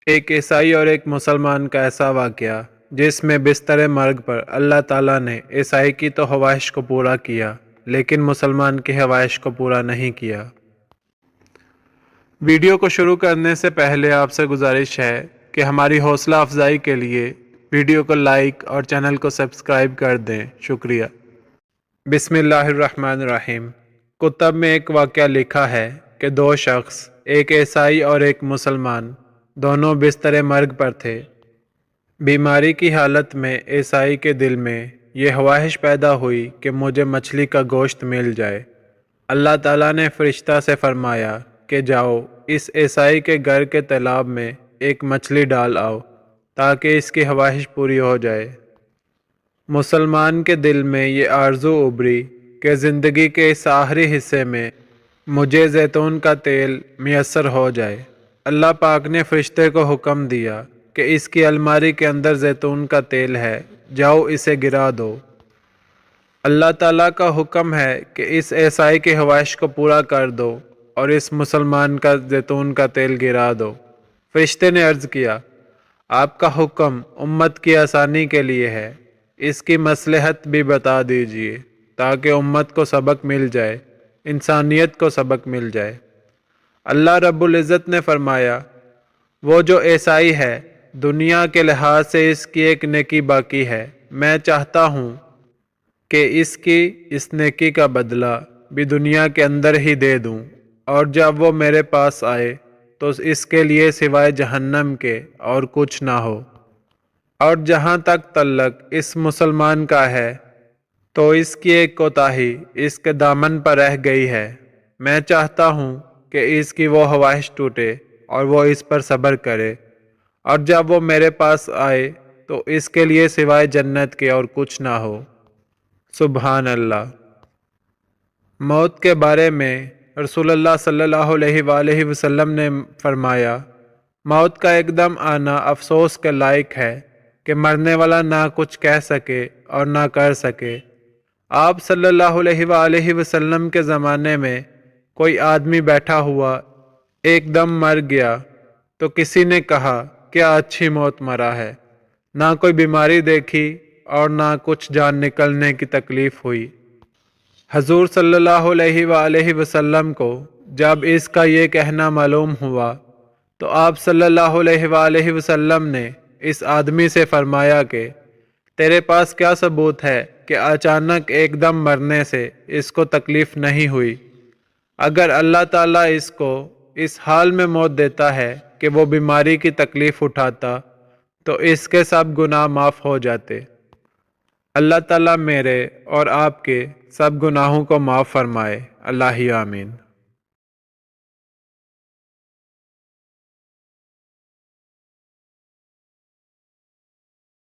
ایک عیسائی اور ایک مسلمان کا ایسا واقعہ جس میں بستر مرگ پر اللہ تعالیٰ نے عیسائی کی تو خواہش کو پورا کیا لیکن مسلمان کی خواہش کو پورا نہیں کیا۔ ویڈیو کو شروع کرنے سے پہلے آپ سے گزارش ہے کہ ہماری حوصلہ افزائی کے لیے ویڈیو کو لائک اور چینل کو سبسکرائب کر دیں، شکریہ۔ بسم اللہ الرحمن الرحیم۔ کتب میں ایک واقعہ لکھا ہے کہ دو شخص، ایک عیسائی اور ایک مسلمان، دونوں بستر مرگ پر تھے۔ بیماری کی حالت میں عیسائی کے دل میں یہ خواہش پیدا ہوئی کہ مجھے مچھلی کا گوشت مل جائے۔ اللہ تعالیٰ نے فرشتہ سے فرمایا کہ جاؤ اس عیسائی کے گھر کے تالاب میں ایک مچھلی ڈال آؤ تاکہ اس کی خواہش پوری ہو جائے۔ مسلمان کے دل میں یہ آرزو ابھری کہ زندگی کے اس آخری حصے میں مجھے زیتون کا تیل میسر ہو جائے۔ اللہ پاک نے فرشتے کو حکم دیا کہ اس کی الماری کے اندر زیتون کا تیل ہے، جاؤ اسے گرا دو۔ اللہ تعالیٰ کا حکم ہے کہ اس عیسائی کی خواہش کو پورا کر دو اور اس مسلمان کا زیتون کا تیل گرا دو۔ فرشتے نے عرض کیا، آپ کا حکم امت کی آسانی کے لیے ہے، اس کی مصلحت بھی بتا دیجیے تاکہ امت کو سبق مل جائے، انسانیت کو سبق مل جائے۔ اللہ رب العزت نے فرمایا، وہ جو عیسائی ہے دنیا کے لحاظ سے اس کی ایک نیکی باقی ہے، میں چاہتا ہوں کہ اس نیکی کا بدلہ بھی دنیا کے اندر ہی دے دوں، اور جب وہ میرے پاس آئے تو اس کے لیے سوائے جہنم کے اور کچھ نہ ہو۔ اور جہاں تک تعلق اس مسلمان کا ہے تو اس کی ایک کوتاہی اس کے دامن پر رہ گئی ہے، میں چاہتا ہوں کہ اس کی وہ خواہش ٹوٹے اور وہ اس پر صبر کرے، اور جب وہ میرے پاس آئے تو اس کے لیے سوائے جنت کے اور کچھ نہ ہو۔ سبحان اللہ۔ موت کے بارے میں رسول اللہ صلی اللہ علیہ وآلہ وسلم نے فرمایا، موت کا ایک دم آنا افسوس کے لائق ہے کہ مرنے والا نہ کچھ کہہ سکے اور نہ کر سکے۔ آپ صلی اللہ علیہ وآلہ وسلم کے زمانے میں کوئی آدمی بیٹھا ہوا ایک دم مر گیا تو کسی نے کہا، کیا اچھی موت مرا ہے، نہ کوئی بیماری دیکھی اور نہ کچھ جان نکلنے کی تکلیف ہوئی۔ حضور صلی اللہ علیہ وآلہ وسلم کو جب اس کا یہ کہنا معلوم ہوا تو آپ صلی اللہ علیہ وآلہ وسلم نے اس آدمی سے فرمایا کہ تیرے پاس کیا ثبوت ہے کہ اچانک ایک دم مرنے سے اس کو تکلیف نہیں ہوئی؟ اگر اللہ تعالیٰ اس کو اس حال میں موت دیتا ہے کہ وہ بیماری کی تکلیف اٹھاتا تو اس کے سب گناہ معاف ہو جاتے۔ اللہ تعالیٰ میرے اور آپ کے سب گناہوں کو معاف فرمائے، اللہ آمین۔